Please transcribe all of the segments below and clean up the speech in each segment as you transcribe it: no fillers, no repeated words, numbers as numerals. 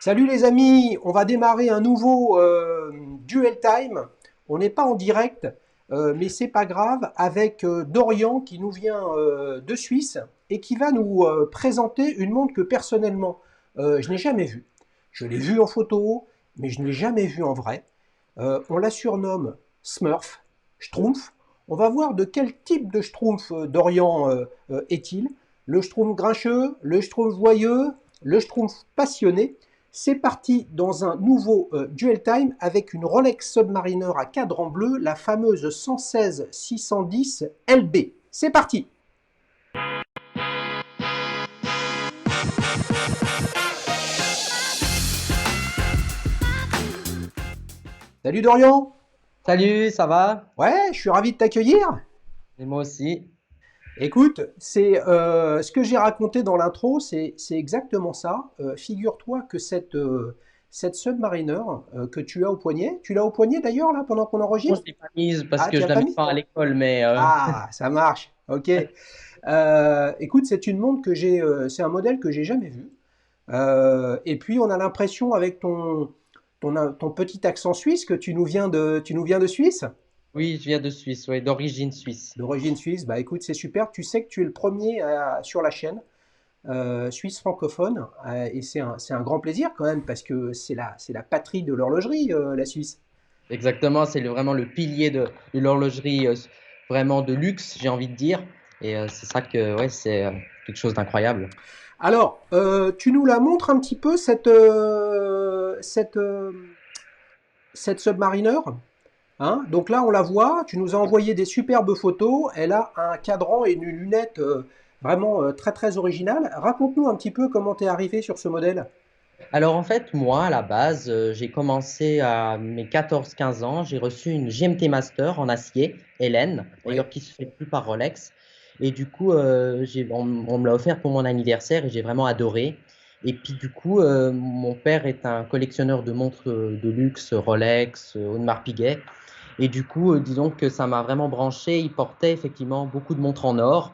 Salut les amis, on va démarrer un nouveau Duel Time. On n'est pas en direct, mais c'est pas grave, avec Dorian qui nous vient de Suisse et qui va nous présenter une montre que personnellement je n'ai jamais vue. Je l'ai vue en photo, mais je ne l'ai jamais vue en vrai. On la surnomme Smurf, Schtroumpf. On va voir de quel type de Schtroumpf Dorian est-il. Le Schtroumpf grincheux, le Schtroumpf joyeux, le Schtroumpf passionné. C'est parti dans un nouveau Duel Time avec une Rolex Submariner à cadran bleu, la fameuse 116-610 LB. C'est parti. Salut Dorian. Salut, ça va? Ouais, je suis ravi de t'accueillir. Et moi aussi. Écoute, c'est ce que j'ai raconté dans l'intro, c'est exactement ça. Figure-toi que cette Submariner que tu as au poignet, tu l'as au poignet d'ailleurs là pendant qu'on Bon, je enregistre. l'ai pas mise parce Ah, que tu je l'as la pas mets mis? pas à l'école, mais Ah, ça marche. Ok. Écoute, c'est une montre que c'est un modèle que j'ai jamais vu. Et puis on a l'impression avec ton petit accent suisse que tu nous viens de Suisse, oui, je viens de Suisse, ouais, d'origine suisse. d'origine suisse. Bah écoute, c'est super. Tu sais que tu es le premier sur la chaîne suisse francophone, et c'est un grand plaisir quand même parce que c'est la patrie de l'horlogerie, la Suisse. Exactement, c'est vraiment le pilier de l'horlogerie, vraiment de luxe, j'ai envie de dire. Et c'est ça que, ouais, c'est quelque chose d'incroyable. Alors, tu nous la montres un petit peu cette Submariner. Hein, donc là, on la voit, tu nous as envoyé des superbes photos. Elle a un cadran et une lunette vraiment très très originale. Raconte-nous un petit peu comment tu es arrivé sur ce modèle. Alors en fait, moi, à la base, j'ai commencé à mes 14-15 ans, j'ai reçu une GMT Master en acier, Hélène, Oui. d'ailleurs qui se fait plus par Rolex. Et du coup, on me l'a offert pour mon anniversaire et j'ai vraiment adoré. Et puis du coup, mon père est un collectionneur de montres de luxe, Rolex, Audemars Piguet. Et du coup, disons que ça m'a vraiment branché. Il portait effectivement beaucoup de montres en or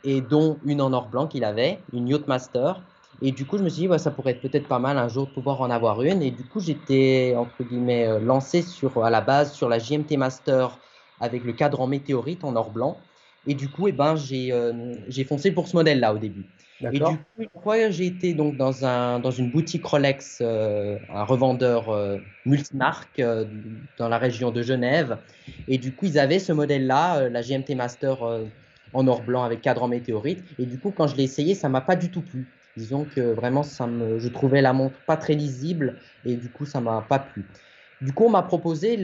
et dont une en or blanc qu'il avait, une Yacht Master. Et du coup, je me suis dit, ouais, ça pourrait être peut-être pas mal un jour de pouvoir en avoir une. Et du coup, j'étais, entre guillemets, lancé à la base sur la JMT Master avec le cadre en météorite en or blanc. Et du coup, eh ben, j'ai foncé pour ce modèle-là au début. Et du D'accord. coup, une fois, j'ai été donc dans une boutique Rolex, un revendeur multimarque dans la région de Genève. Et du coup, ils avaient ce modèle-là, la GMT Master en or blanc avec cadre en météorite. Et du coup, quand je l'ai essayé, ça m'a pas du tout plu. Disons que vraiment, je trouvais la montre pas très lisible et du coup, ça m'a pas plu. Du coup, on m'a proposé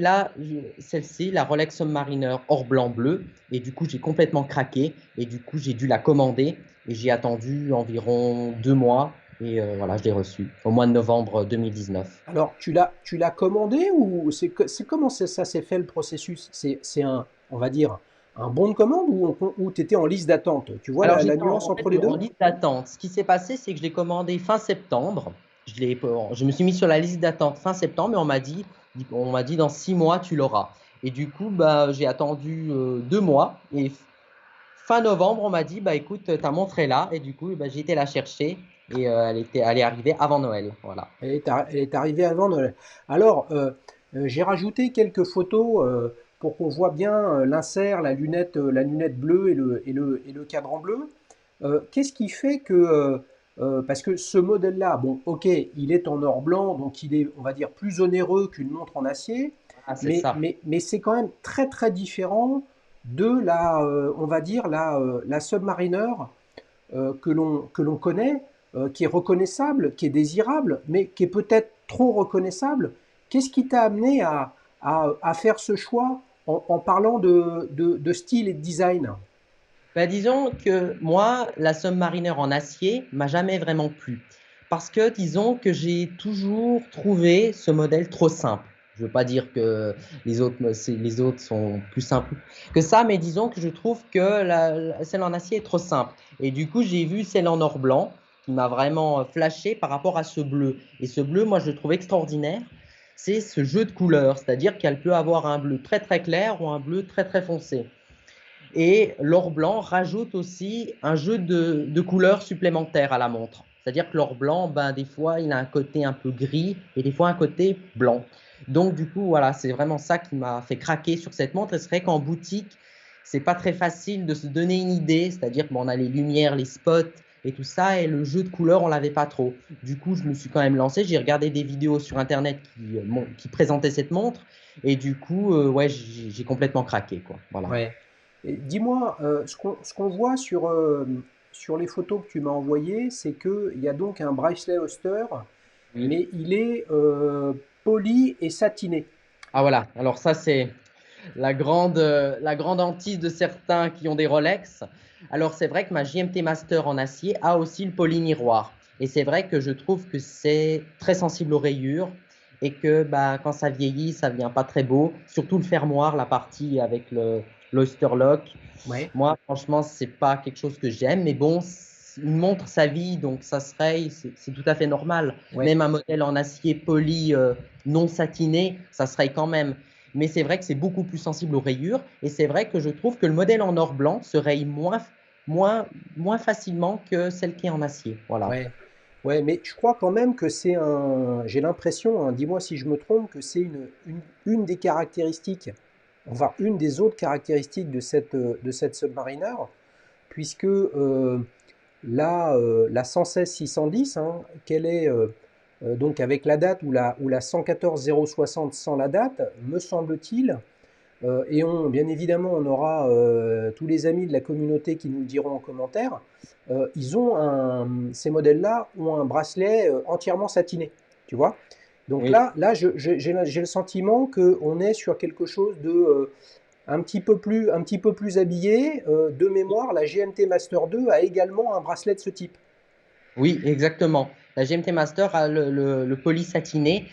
celle-ci, la Rolex Submariner or blanc bleu. Et du coup, j'ai complètement craqué. Et du coup, j'ai dû la commander. Et j'ai attendu environ 2 mois. Et voilà, je l'ai reçue au mois de novembre 2019. Alors, tu l'as commandé ou c'est comment ça s'est fait le processus? C'est un, on va dire, un bon de commande ou tu étais en liste d'attente? Tu vois Alors, la j'étais nuance en entre fait les en deux? liste d'attente. Ce qui s'est passé, c'est que je l'ai commandé fin septembre. Je me suis mis sur la liste d'attente fin septembre et on m'a dit dans 6 mois, tu l'auras. Et du coup, bah, j'ai attendu 2 mois et fin novembre, on m'a dit, bah, écoute, ta montre est là. Et du coup, bah, j'ai été la chercher et elle est arrivée avant Noël. Voilà. Elle est arrivée avant Noël. Alors, j'ai rajouté quelques photos pour qu'on voit bien l'insert, la lunette bleue et le cadran bleu. Qu'est-ce qui fait que, parce que ce modèle-là, bon, ok, il est en or blanc, donc il est, on va dire, plus onéreux qu'une montre en acier, Ah, c'est ça. mais c'est quand même très très différent de on va dire, la Submariner que l'on connaît, qui est reconnaissable, qui est désirable, mais qui est peut-être trop reconnaissable. Qu'est-ce qui t'a amené à faire ce choix en parlant de style et de design? Bah, disons que moi, la Submariner en acier m'a jamais vraiment plu. Parce que disons que j'ai toujours trouvé ce modèle trop simple. Je veux pas dire que les autres sont plus simples que ça, mais disons que je trouve que celle en acier est trop simple. Et du coup, j'ai vu celle en or blanc qui m'a vraiment flashé par rapport à ce bleu. Et ce bleu, moi, je le trouve extraordinaire. C'est ce jeu de couleurs, c'est-à-dire qu'elle peut avoir un bleu très très clair ou un bleu très très foncé. Et l'or blanc rajoute aussi un jeu de couleurs supplémentaires à la montre. C'est-à-dire que l'or blanc, ben, des fois, il a un côté un peu gris et des fois un côté blanc. Donc, du coup, voilà, c'est vraiment ça qui m'a fait craquer sur cette montre. Et c'est vrai qu'en boutique, c'est pas très facile de se donner une idée. C'est-à-dire qu'on a les lumières, les spots et tout ça, et le jeu de couleurs, on l'avait pas trop. Du coup, je me suis quand même lancé. J'ai regardé des vidéos sur Internet qui présentaient cette montre. Et du coup, ouais, j'ai complètement craqué, quoi. Voilà. Ouais. Et dis-moi, ce qu'on voit sur les photos que tu m'as envoyées, c'est qu'il y a donc un bracelet Oster, Oui. mais il est poli et satiné. Ah voilà, alors ça c'est la grande hantise de certains qui ont des Rolex. Alors c'est vrai que ma JMT Master en acier a aussi le polymiroir. Et c'est vrai que je trouve que c'est très sensible aux rayures et que bah, quand ça vieillit, ça vient pas très beau. Surtout le fermoir, la partie avec le l'Oyster Lock. Ouais, Moi, franchement, c'est pas quelque chose que j'aime, mais bon, une montre sa vie, donc ça se raye, c'est tout à fait normal. ouais, Même un modèle en acier poli non satiné, ça se raye quand même. Mais c'est vrai que c'est beaucoup plus sensible aux rayures, et c'est vrai que je trouve que le modèle en or blanc se raye moins, moins facilement que celle qui est en acier. Voilà. ouais. Ouais, mais je crois quand même que c'est j'ai l'impression, hein, dis-moi si je me trompe, que c'est une des caractéristiques, enfin une des autres caractéristiques de cette Submariner, puisque la 116-610, hein, qu'elle est donc avec la date ou la 114-060 sans la date, me semble-t-il, et bien évidemment, on aura tous les amis de la communauté qui nous le diront en commentaire. Ces modèles-là ont un bracelet entièrement satiné, tu vois. Donc Oui. là, j'ai le sentiment qu'on est sur quelque chose de un petit peu plus habillé. De mémoire, la GMT Master 2 a également un bracelet de ce type. Oui, exactement. La GMT Master a le poly satiné.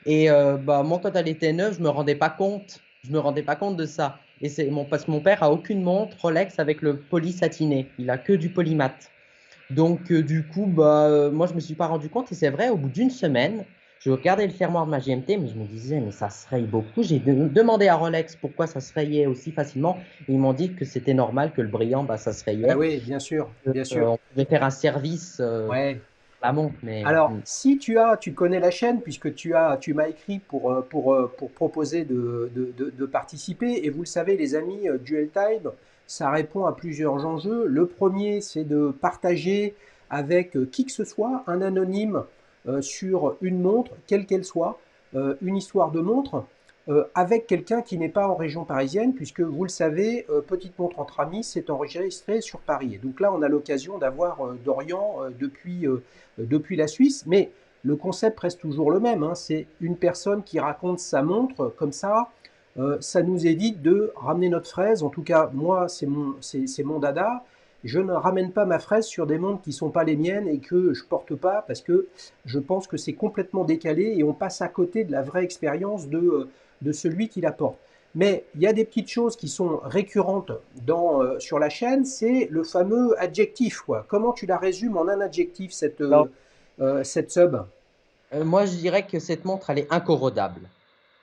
Et bah, moi, quand elle était neuve, je me rendais pas compte. Je me rendais pas compte de ça. Et parce que mon père a aucune montre Rolex avec le poly satiné. Il a que du polymat. Donc, du coup, bah, moi, je me suis pas rendu compte. Et c'est vrai, au bout d'une semaine, je regardais le fermoir de ma GMT, mais je me disais, mais ça se raye beaucoup. J'ai demandé à Rolex pourquoi ça se rayait aussi facilement. Et ils m'ont dit que c'était normal que le brillant, bah, ça se Ah rayait. oui, bien sûr, bien sûr. On pouvait faire un service Ouais. à la montre, mais Alors, si tu connais la chaîne, puisque tu m'as écrit pour proposer de participer, et vous le savez, les amis, Duel Time, ça répond à plusieurs enjeux. Le premier, c'est de partager avec qui que ce soit, un anonyme, sur une montre, quelle qu'elle soit, une histoire de montre, avec quelqu'un qui n'est pas en région parisienne, puisque vous le savez, Petite Montre entre amis, c'est enregistré sur Paris. Et donc là, on a l'occasion d'avoir Dorian depuis la Suisse, mais le concept reste toujours le même, hein. C'est une personne qui raconte sa montre comme ça. Ça nous évite de ramener notre fraise. En tout cas, moi, c'est mon dada. Je ne ramène pas ma fraise sur des montres qui ne sont pas les miennes et que je ne porte pas parce que je pense que c'est complètement décalé et on passe à côté de la vraie expérience de celui qui la porte. Mais il y a des petites choses qui sont récurrentes sur la chaîne, c'est le fameux adjectif, quoi. Comment tu la résumes en un adjectif, cette, alors, cette sub? moi je dirais que cette montre elle est incorrodable.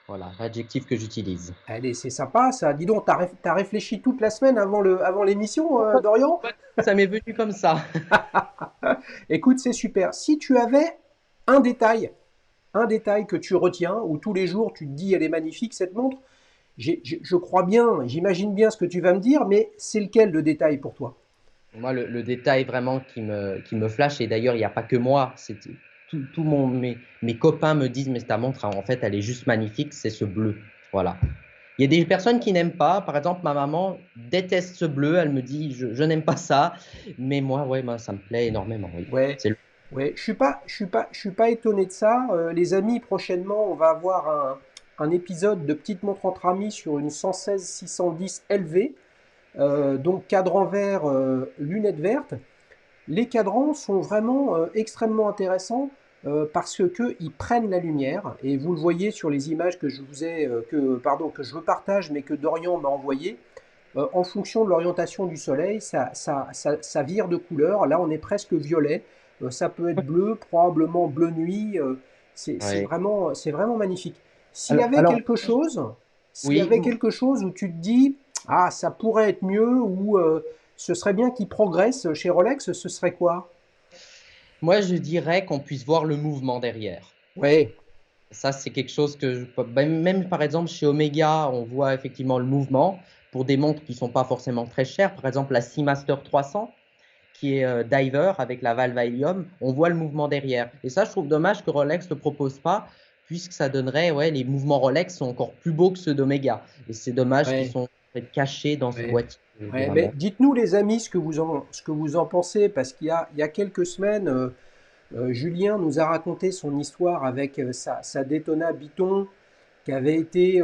Voilà, l'adjectif que j'utilise. Allez, c'est sympa ça. Dis donc, t'as réfléchi toute la semaine avant l'émission, Dorian? Ça m'est venu comme ça. Écoute, c'est super. Si tu avais un détail, un détail que tu retiens, où tous les jours tu te dis elle est magnifique cette montre, je crois bien, j'imagine bien ce que tu vas me dire, mais c'est lequel le détail pour toi? Moi, le détail vraiment qui me flash, et d'ailleurs, il n'y a pas que moi, mes copains me disent, mais ta montre, en fait, elle est juste magnifique, c'est ce bleu. Voilà. Il y a des personnes qui n'aiment pas. Par exemple, ma maman déteste ce bleu. Elle me dit, je n'aime pas ça. Mais moi, ouais, ben, ça me plaît énormément. Oui. Ouais, C'est le- ouais, je suis pas étonné de ça. Les amis, prochainement, on va avoir un épisode de Petite montre entre amis sur une 116-610 LV, donc cadran vert, lunettes vertes. Les cadrans sont vraiment extrêmement intéressants parce que ils prennent la lumière et vous le voyez sur les images que je vous ai, que je partage mais que Dorian m'a envoyé. En fonction de l'orientation du soleil, ça vire de couleur. Là, on est presque violet. Ça peut être bleu, probablement bleu nuit. C'est ouais. vraiment, c'est vraiment magnifique. S'il y avait Alors, quelque chose, s'il y oui, avait quelque chose où tu te dis, ah, ça pourrait être mieux ou ce serait bien qu'il progresse chez Rolex, ce serait quoi? Moi, je dirais qu'on puisse voir le mouvement derrière. Ouais, Ça, c'est quelque chose que même par exemple chez Omega, on voit effectivement le mouvement pour des montres qui sont pas forcément très chères. Par exemple, la Seamaster 300, qui est diver avec la valve à hélium, on voit le mouvement derrière. Et ça, je trouve dommage que Rolex ne le propose pas, puisque ça donnerait, ouais, les mouvements Rolex sont encore plus beaux que ceux d'Omega. Et c'est dommage qu'ils ouais, sont cachés dans ce ouais. boîtier de Ouais, la mais montre. dites-nous les amis ce que vous en pensez, parce il y a quelques semaines, Julien nous a raconté son histoire avec sa Daytona Biton qui avait été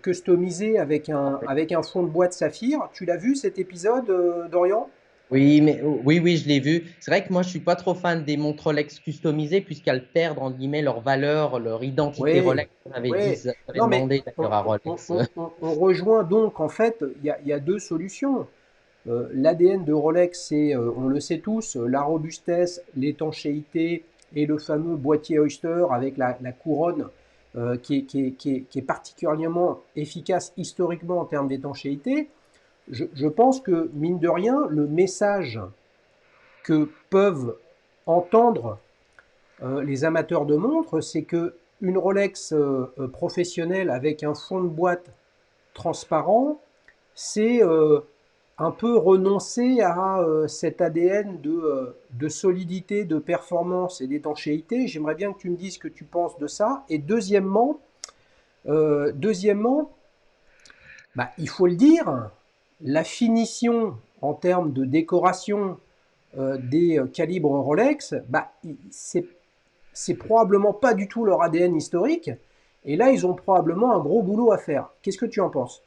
customisée avec un fond de bois de saphir. Tu l'as vu cet épisode, Dorian? Oui, mais oui, oui, je l'ai vu. C'est vrai que moi, je suis pas trop fan des montres Rolex customisées puisqu'elles perdent, entre guillemets, leur valeur, leur identité Oui, Rolex. On avait dit, oui. ça avait Non, mais demandé d'ailleurs à Rolex. on rejoint donc, en fait, il y a deux solutions. L'ADN de Rolex, c'est, on le sait tous, la robustesse, l'étanchéité et le fameux boîtier Oyster avec la couronne qui est particulièrement efficace historiquement en termes d'étanchéité. Je pense que, mine de rien, le message que peuvent entendre les amateurs de montres, c'est que une Rolex professionnelle avec un fond de boîte transparent, c'est un peu renoncer à cet ADN de solidité, de performance et d'étanchéité. J'aimerais bien que tu me dises ce que tu penses de ça. Et deuxièmement, bah, il faut le dire, la finition en termes de décoration des calibres Rolex, bah, c'est probablement pas du tout leur ADN historique. Et là, ils ont probablement un gros boulot à faire. Qu'est-ce que tu en penses?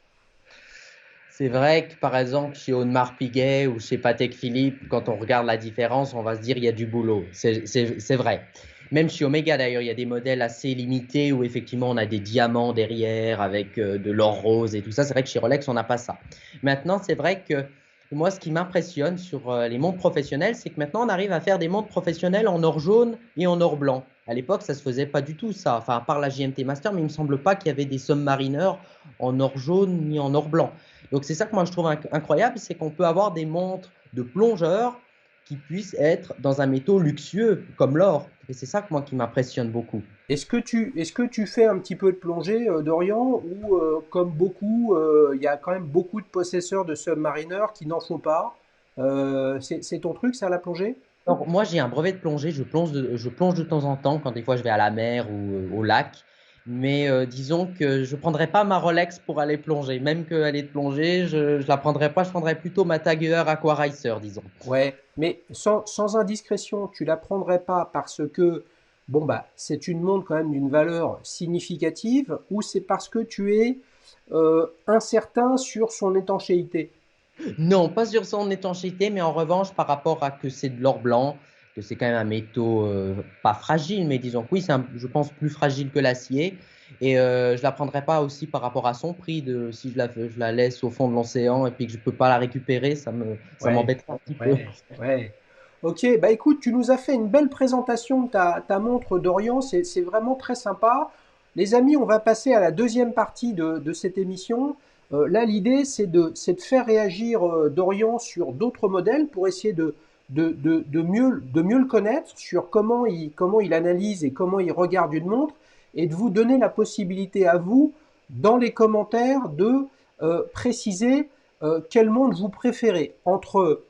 C'est vrai que par exemple chez Audemars Piguet ou chez Patek Philippe, quand on regarde la différence, on va se dire il y a du boulot. C'est vrai. Même chez Omega d'ailleurs, il y a des modèles assez limités où effectivement on a des diamants derrière avec de l'or rose et tout ça. C'est vrai que chez Rolex, on n'a pas ça. Maintenant, c'est vrai que moi, ce qui m'impressionne sur les montres professionnelles, c'est que maintenant on arrive à faire des montres professionnelles en or jaune et en or blanc. À l'époque, ça se faisait pas du tout ça. Enfin, à part la JMT Master, mais il me semble pas qu'il y avait des Submariners en or jaune ni en or blanc. Donc c'est ça que moi je trouve incroyable, c'est qu'on peut avoir des montres de plongeurs qui puissent être dans un métaux luxueux comme l'or. Et c'est ça que moi qui m'impressionne beaucoup. Est-ce que tu fais un petit peu de plongée, Dorian, ou comme beaucoup, il y a quand même beaucoup de possesseurs de Submariner qui n'en font pas? C'est ton truc, ça, la plongée? Alors, moi j'ai un brevet de plongée, je plonge de temps en temps quand des fois je vais à la mer ou au lac. Mais disons que je ne prendrais pas ma Rolex pour aller plonger. Même qu'elle est de plongée, je ne la prendrais pas, je prendrais plutôt ma Tag Heuer Aquaracer, disons. Ouais, mais sans indiscrétion, tu la prendrais pas parce que, bon, bah, c'est une montre quand même d'une valeur significative, ou c'est parce que tu es incertain sur son étanchéité? Non, pas sur son étanchéité, mais en revanche, par rapport à que c'est de l'or blanc, que c'est quand même un métaux pas fragile, mais disons que oui, je pense, plus fragile que l'acier. Et je la prendrai pas aussi par rapport à son prix. Si je la laisse au fond de l'océan et puis que je peux pas la récupérer, ça Ouais, m'embêterait un petit peu. ouais, ouais. Ok, bah écoute, tu nous as fait une belle présentation de ta montre d'Orient, c'est vraiment très sympa. Les amis, on va passer à la deuxième partie de cette émission. Là, l'idée, c'est de faire réagir Dorian sur d'autres modèles pour essayer de mieux le connaître sur comment il analyse et comment il regarde une montre et de vous donner la possibilité à vous, dans les commentaires, de préciser quelle montre vous préférez entre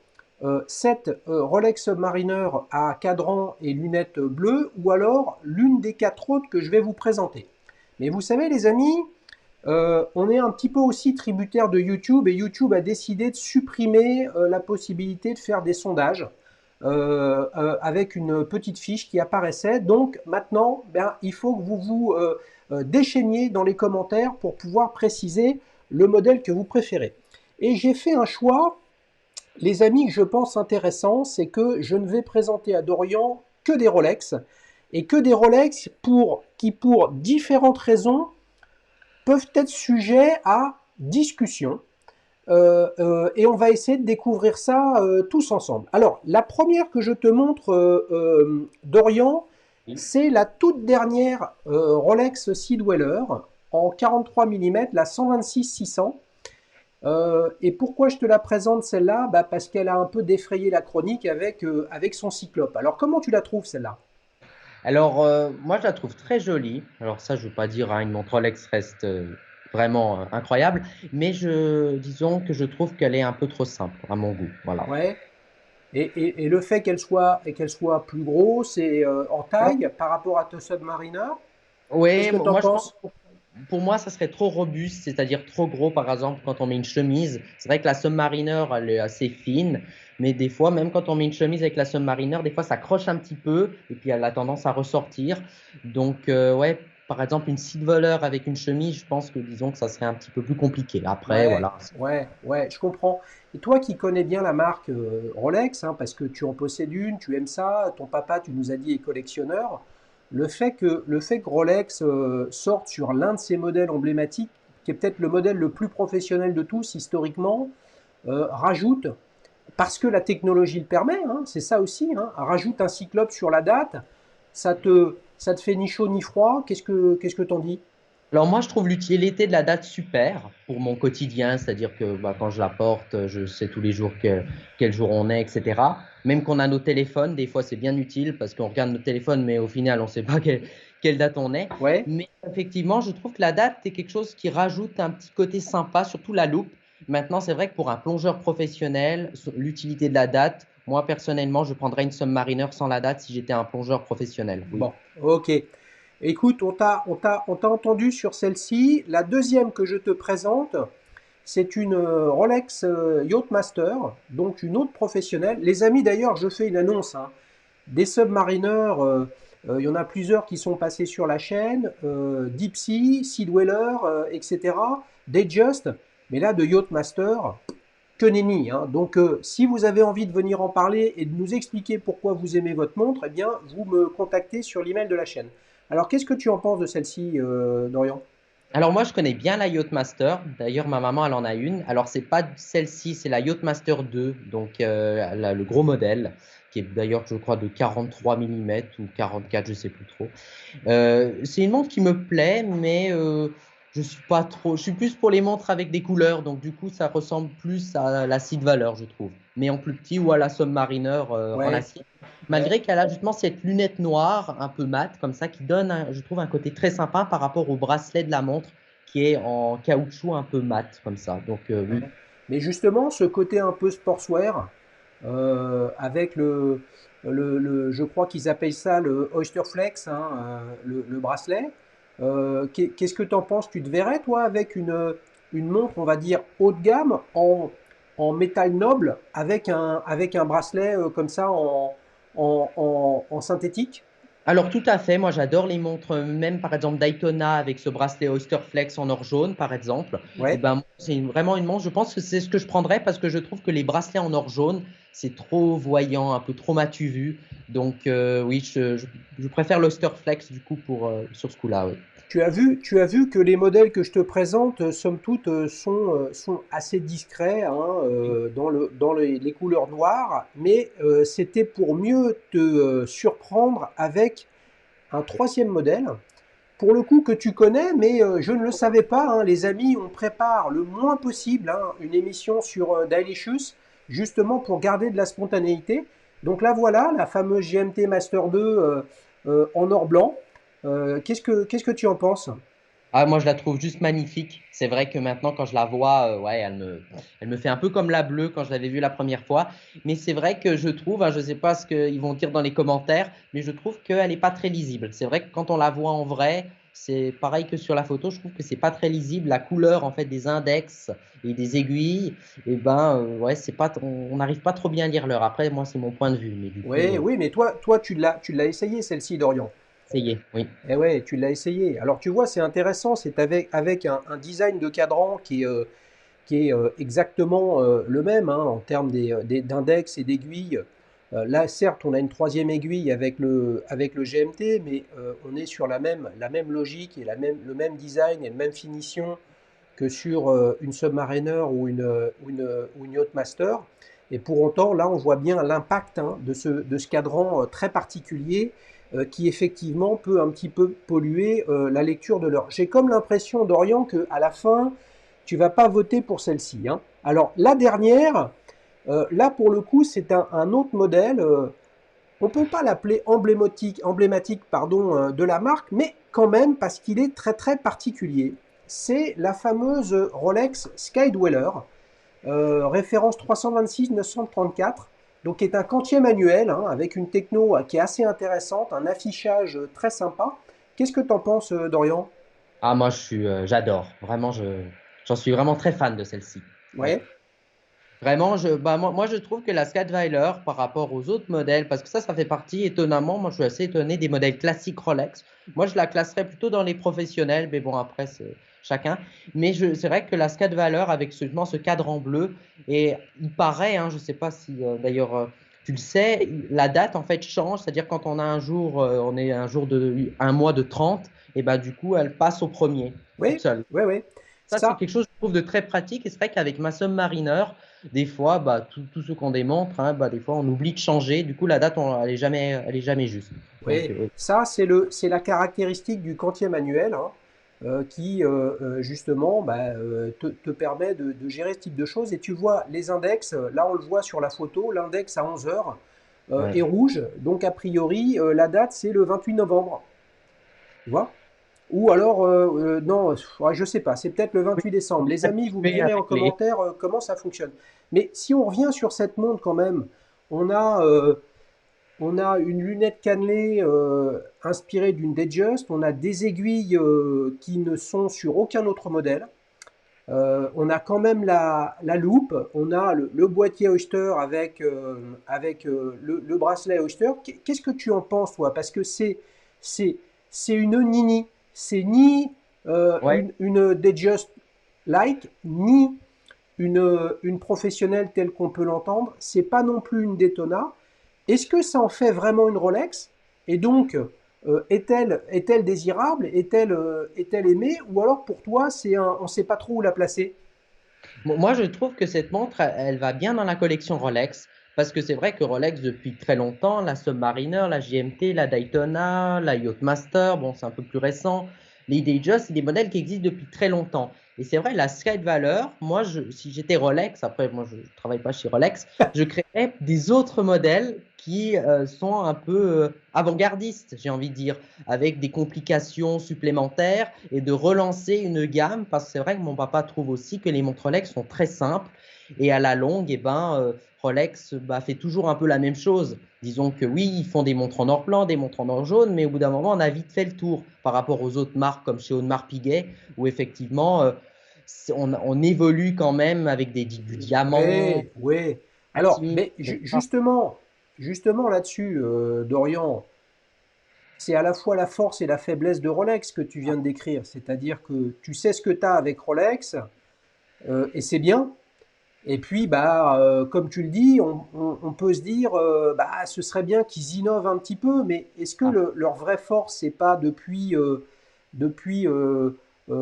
cette Rolex Submariner à cadran et lunettes bleues ou alors l'une des quatre autres que je vais vous présenter. Mais vous savez les amis, on est un petit peu aussi tributaire de YouTube et YouTube a décidé de supprimer la possibilité de faire des sondages avec une petite fiche qui apparaissait. Donc maintenant, ben, il faut que vous vous déchaîniez dans les commentaires pour pouvoir préciser le modèle que vous préférez. Et j'ai fait un choix, les amis, que je pense intéressant, c'est que je ne vais présenter à Dorian que des Rolex et que des Rolex qui, pour différentes raisons, peuvent être sujets à discussion. Et on va essayer de découvrir ça tous ensemble. Alors, la première que je te montre, Dorian, c'est la toute dernière Rolex Sea Dweller en 43 mm, la 126-600. Et pourquoi je te la présente celle-là? Bah, parce qu'elle a un peu défrayé la chronique avec son Cyclope. Alors comment tu la trouves celle-là? Alors, moi, je la trouve très jolie. Alors, ça, je ne veux pas dire, hein, une montre Rolex reste vraiment incroyable, mais disons que je trouve qu'elle est un peu trop simple à mon goût. Voilà. Ouais. Et le fait qu'elle soit plus grosse et en taille par rapport à ton Submariner, qu'est-ce Oui, que tu en moi, je pense penses? pour moi, ça serait trop robuste, c'est-à-dire trop gros, par exemple, quand on met une chemise. C'est vrai que la Submariner, elle est assez fine, mais des fois, même quand on met une chemise avec la Submariner, des fois, ça croche un petit peu et puis elle a tendance à ressortir. Donc, ouais, par exemple, une seat voleur avec une chemise, je pense que, disons que ça serait un petit peu plus compliqué. Après, Ouais, voilà. ouais, ouais, je comprends. Et toi qui connais bien la marque Rolex, hein, parce que tu en possèdes une, tu aimes ça, ton papa, tu nous as dit, est collectionneur, le fait que Rolex sorte sur l'un de ses modèles emblématiques, qui est peut-être le modèle le plus professionnel de tous historiquement, rajoute, parce que la technologie le permet, hein, c'est ça aussi, hein, rajoute un cyclope sur la date, ça te fait ni chaud ni froid, qu'est-ce que t'en dis? Alors moi, je trouve l'utilité de la date super pour mon quotidien, c'est-à-dire que bah, quand je la porte, je sais tous les jours quel jour on est, etc. Même qu'on a nos téléphones, des fois c'est bien utile parce qu'on regarde notre téléphone, mais au final, on ne sait pas quelle date on est. Ouais, Mais effectivement, je trouve que la date est quelque chose qui rajoute un petit côté sympa, surtout la loupe. Maintenant, c'est vrai que pour un plongeur professionnel, l'utilité de la date, moi personnellement, je prendrais une Submariner sans la date si j'étais un plongeur professionnel. Oui. bon, ok. Écoute, on t'a entendu sur celle-ci. La deuxième que je te présente, c'est une Rolex Yachtmaster, donc une autre professionnelle. Les amis, d'ailleurs, je fais une annonce, hein. Des Submariners, il y en a plusieurs qui sont passés sur la chaîne, Deep Sea, Sea Dweller, etc. Datejust, mais là, de Yachtmaster, que nenni, hein. Donc, si vous avez envie de venir en parler et de nous expliquer pourquoi vous aimez votre montre, eh bien, vous me contactez sur l'email de la chaîne. Alors, qu'est-ce que tu en penses de celle-ci, Dorian? Alors moi, je connais bien la Yachtmaster. D'ailleurs, ma maman, elle en a une. Alors, c'est pas celle-ci, c'est la Yachtmaster 2, donc le gros modèle, qui est d'ailleurs, je crois, de 43 mm ou 44, je sais plus trop. C'est une montre qui me plaît, mais je suis pas trop. Je suis plus pour les montres avec des couleurs, donc du coup, ça ressemble plus à la Seed Valor, je trouve. Mais en plus petit ou à la Submariner en Ouais, acier. ouais. Malgré qu'elle a justement cette lunette noire, un peu mate, comme ça, qui donne, je trouve, un côté très sympa par rapport au bracelet de la montre, qui est en caoutchouc un peu mat, comme ça. Donc oui. Ouais. Mais justement, ce côté un peu sportswear, avec je crois qu'ils appellent ça le Oyster Flex, hein, le bracelet. Qu'est-ce que tu en penses? Tu te verrais, toi, avec une montre, on va dire, haut de gamme, en métal noble, avec un bracelet comme ça en synthétique? Alors tout à fait, moi j'adore les montres, même par exemple Daytona avec ce bracelet Oyster Flex en or jaune par exemple. Et Ouais. ben moi, c'est vraiment une montre, je pense que c'est ce que je prendrais parce que je trouve que les bracelets en or jaune, c'est trop voyant, un peu trop matu vu. Donc oui, je préfère l'Oyster Flex du coup sur ce coup-là, oui. Tu as vu que les modèles que je te présente, somme toute, sont assez discrets, hein, Oui. dans les couleurs noires, mais c'était pour mieux te surprendre avec un troisième modèle, pour le coup que tu connais, mais je ne le savais pas, hein, les amis, on prépare le moins possible, hein, une émission sur Dailicious, justement pour garder de la spontanéité. Donc là voilà, la fameuse GMT Master 2 en or blanc. Qu'est-ce que tu en penses? Ah, moi, je la trouve juste magnifique. C'est vrai que maintenant, quand je la vois, ouais, elle me fait un peu comme la bleue quand je l'avais vue la première fois. Mais c'est vrai que je trouve, hein, je ne sais pas ce qu'ils vont dire dans les commentaires, mais je trouve qu'elle n'est pas très lisible. C'est vrai que quand on la voit en vrai, c'est pareil que sur la photo. Je trouve que c'est pas très lisible. La couleur, en fait, des index et des aiguilles, et ben, ouais, c'est pas, on n'arrive pas trop bien à lire l'heure. Après, moi, c'est mon point de vue. Mais du coup, Oui, oui, mais toi, tu l'as essayé celle-ci, Dorian. essayez, oui. Eh ouais, tu l'as essayé. Alors tu vois, c'est intéressant, c'est avec un design de cadran qui est exactement le même, hein, en termes d'index et d'aiguilles. Là, certes, on a une troisième aiguille avec le GMT, mais on est sur la même logique et le même design et la même finition que sur une Submariner ou une Yachtmaster. Et pour autant, là, on voit bien l'impact, hein, de ce cadran très particulier qui effectivement peut un petit peu polluer la lecture de l'heure. J'ai comme l'impression, Dorian, qu'à la fin, tu vas pas voter pour celle-ci, hein. Alors, la dernière, là, pour le coup, c'est un autre modèle. On peut pas l'appeler emblématique pardon, de la marque, mais quand même parce qu'il est très très particulier. C'est la fameuse Rolex Skydweller, référence 326-934, donc qui est un quantier manuel hein, avec une techno qui est assez intéressante, un affichage très sympa. Qu'est-ce que tu en penses, Dorian? Ah, moi, j'adore. Vraiment, j'en suis vraiment très fan de celle-ci. Ouais. Ouais, Vraiment, moi, je trouve que la Skydweller, par rapport aux autres modèles, parce que ça fait partie, étonnamment, moi, je suis assez étonné des modèles classiques Rolex. Moi, je la classerais plutôt dans les professionnels, mais bon, après, c'est chacun. Mais c'est vrai que la Skydweller, avec justement ce cadre en bleu, et il paraît, hein, je ne sais pas si, d'ailleurs, tu le sais, la date, en fait, change. C'est-à-dire, quand on a un jour, on est un mois de 30, et ben, du coup, elle passe au premier, toute oui, seule. oui, oui. Ça, c'est Ça, quelque chose, je trouve, de très pratique. Et c'est vrai qu'avec ma Submariner, des fois, bah, tout ce qu'on démontre, hein, bah, des fois, on oublie de changer. Du coup, la date, elle est jamais juste. Donc, oui, oui. ça c'est la caractéristique du quantier manuel hein, qui justement bah, te permet de gérer ce type de choses. Et tu vois les index, là on le voit sur la photo, l'index à 11 heures Ouais. est rouge, donc a priori la date c'est le 28 novembre, tu vois? Ou alors, non, ouais, je sais pas, c'est peut-être le Oui, 28 décembre. Les amis, vous me mais direz en avec les. commentaire comment ça fonctionne. Mais si on revient sur cette montre quand même, on a on a une lunette cannelée inspirée d'une Datejust. On a des aiguilles qui ne sont sur aucun autre modèle. On a quand même la loupe. On a le boîtier Oyster avec le bracelet Oyster. Qu'est-ce que tu en penses, toi? Parce que c'est, c'est une nini. C'est ni Ouais. une Datejust like, ni une professionnelle telle qu'on peut l'entendre. C'est pas non plus une Daytona. Est-ce que ça en fait vraiment une Rolex? Et donc, est-elle désirable? Est-elle aimée? Ou alors pour toi, on ne sait pas trop où la placer? Moi, je trouve que cette montre, elle va bien dans la collection Rolex. Parce que c'est vrai que Rolex, depuis très longtemps, la Submariner, la GMT, la Daytona, la Yachtmaster, bon, c'est un peu plus récent. Les Datejust, c'est des modèles qui existent depuis très longtemps. Et c'est vrai, la Skydweller, moi, si j'étais Rolex, après, moi, je ne travaille pas chez Rolex, je créerais des autres modèles qui sont un peu avant-gardistes, j'ai envie de dire, avec des complications supplémentaires et de relancer une gamme, parce que c'est vrai que mon papa trouve aussi que les montres Rolex sont très simples et à la longue, eh ben, Rolex fait toujours un peu la même chose. Disons que oui, ils font des montres en or blanc, des montres en or jaune, mais au bout d'un moment, on a vite fait le tour par rapport aux autres marques comme chez Audemars Piguet, où effectivement, on évolue quand même avec du diamant, Oui, oui. Alors, platine, mais etc. justement là-dessus, Dorian, c'est à la fois la force et la faiblesse de Rolex que tu viens de décrire. C'est-à-dire que tu sais ce que tu as avec Rolex, et c'est bien. Et puis, bah, comme tu le dis, on peut se dire, bah, ce serait bien qu'ils innovent un petit peu, mais est-ce que Ah, leur vraie force, c'est pas depuis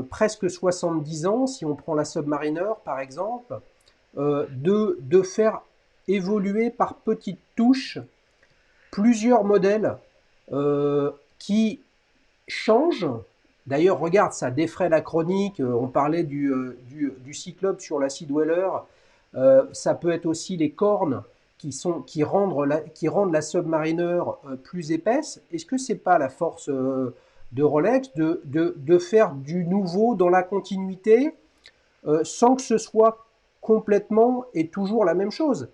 presque 70 ans, si on prend la Submariner par exemple, de faire évoluer par petites touches plusieurs modèles qui changent. D'ailleurs, regarde, ça défraie la chronique. On parlait du Cyclope sur la Sea Dweller. Ça peut être aussi les cornes qui rendent la Submariner plus épaisse. Est-ce que c'est pas la force de Rolex de faire du nouveau dans la continuité sans que ce soit complètement et toujours la même chose?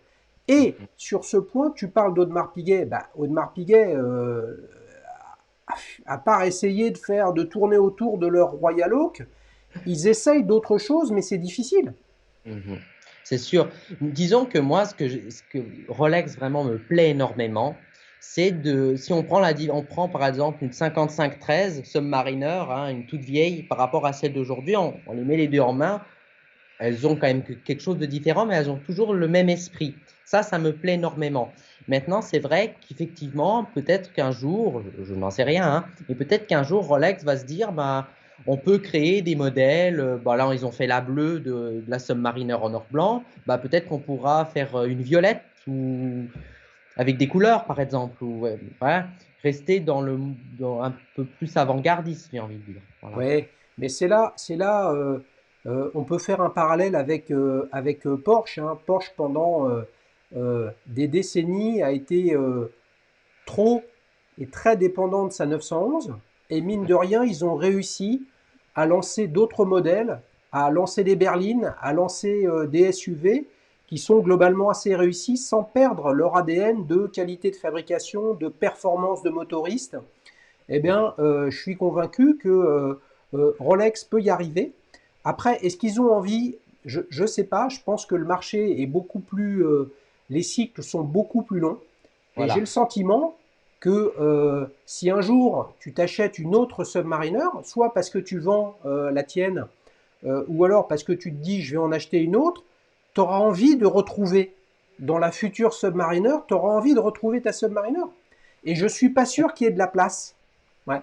Et sur ce point, tu parles d'Audemars Piguet. Bah, Audemars Piguet, à part essayer de tourner autour de leur Royal Oak, ils essayent d'autres choses, mais c'est difficile. mhm. C'est sûr. Disons que moi, ce que Rolex vraiment me plaît énormément, si on prend on prend par exemple une 5513 Submariner, hein, une toute vieille, par rapport à celle d'aujourd'hui, on les met les deux en main, elles ont quand même quelque chose de différent, mais elles ont toujours le même esprit. Ça me plaît énormément. Maintenant, c'est vrai qu'effectivement, peut-être qu'un jour, je n'en sais rien, hein, mais peut-être qu'un jour, Rolex va se dire, bah, on peut créer des modèles. Bah, là, ils ont fait la bleue de la Submariner en or blanc. Bah, peut-être qu'on pourra faire une violette ou avec des couleurs, par exemple. Ou, voilà, rester dans un peu plus avant-gardiste, j'ai envie de dire. Voilà. Ouais, mais c'est là, On peut faire un parallèle avec Porsche, hein. Porsche, pendant des décennies, a été trop et très dépendant de sa 911. Et mine de rien, ils ont réussi à lancer d'autres modèles, à lancer des berlines, à lancer des SUV qui sont globalement assez réussis sans perdre leur ADN de qualité de fabrication, de performance de motoriste. Eh bien, je suis convaincu que Rolex peut y arriver. Après, est-ce qu'ils ont envie? Je ne sais pas. Je pense que le marché est beaucoup plus. Les cycles sont beaucoup plus longs. Et j'ai Voilà. le sentiment que si un jour tu t'achètes une autre Submariner, soit parce que tu vends la tienne, ou alors parce que tu te dis je vais en acheter une autre, tu auras envie de retrouver dans la future Submariner, tu auras envie de retrouver ta Submariner. Et je suis pas sûr qu'il y ait de la place. Ouais.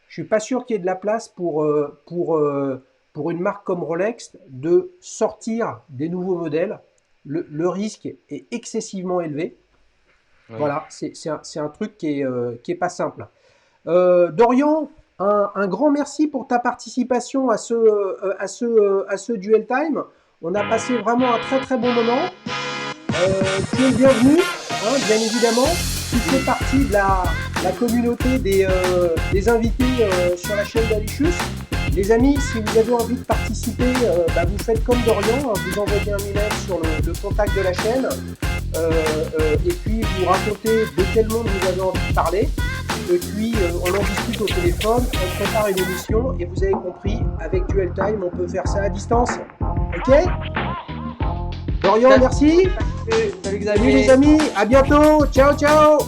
Je suis pas sûr qu'il y ait de la place pour une marque comme Rolex de sortir des nouveaux modèles. Le risque est excessivement élevé. Oui. Voilà, c'est un truc qui est pas simple. Dorian, un grand merci pour ta participation à ce Duel Time. On a passé vraiment un très très bon moment. Tu es le bienvenu, hein, bien évidemment. Tu fais partie de la communauté des invités sur la chaîne d'Alicius. Les amis, si vous avez envie de participer, vous faites comme Dorian, hein, vous envoyez un email sur le contact de la chaîne et puis vous racontez de quel monde vous avez envie de parler. Et puis on en discute au téléphone, on prépare une émission et vous avez compris, avec Duel Time, on peut faire ça à distance. Ok? Dorian, merci. Salut Salut les Xavier. amis, à bientôt. Ciao, ciao.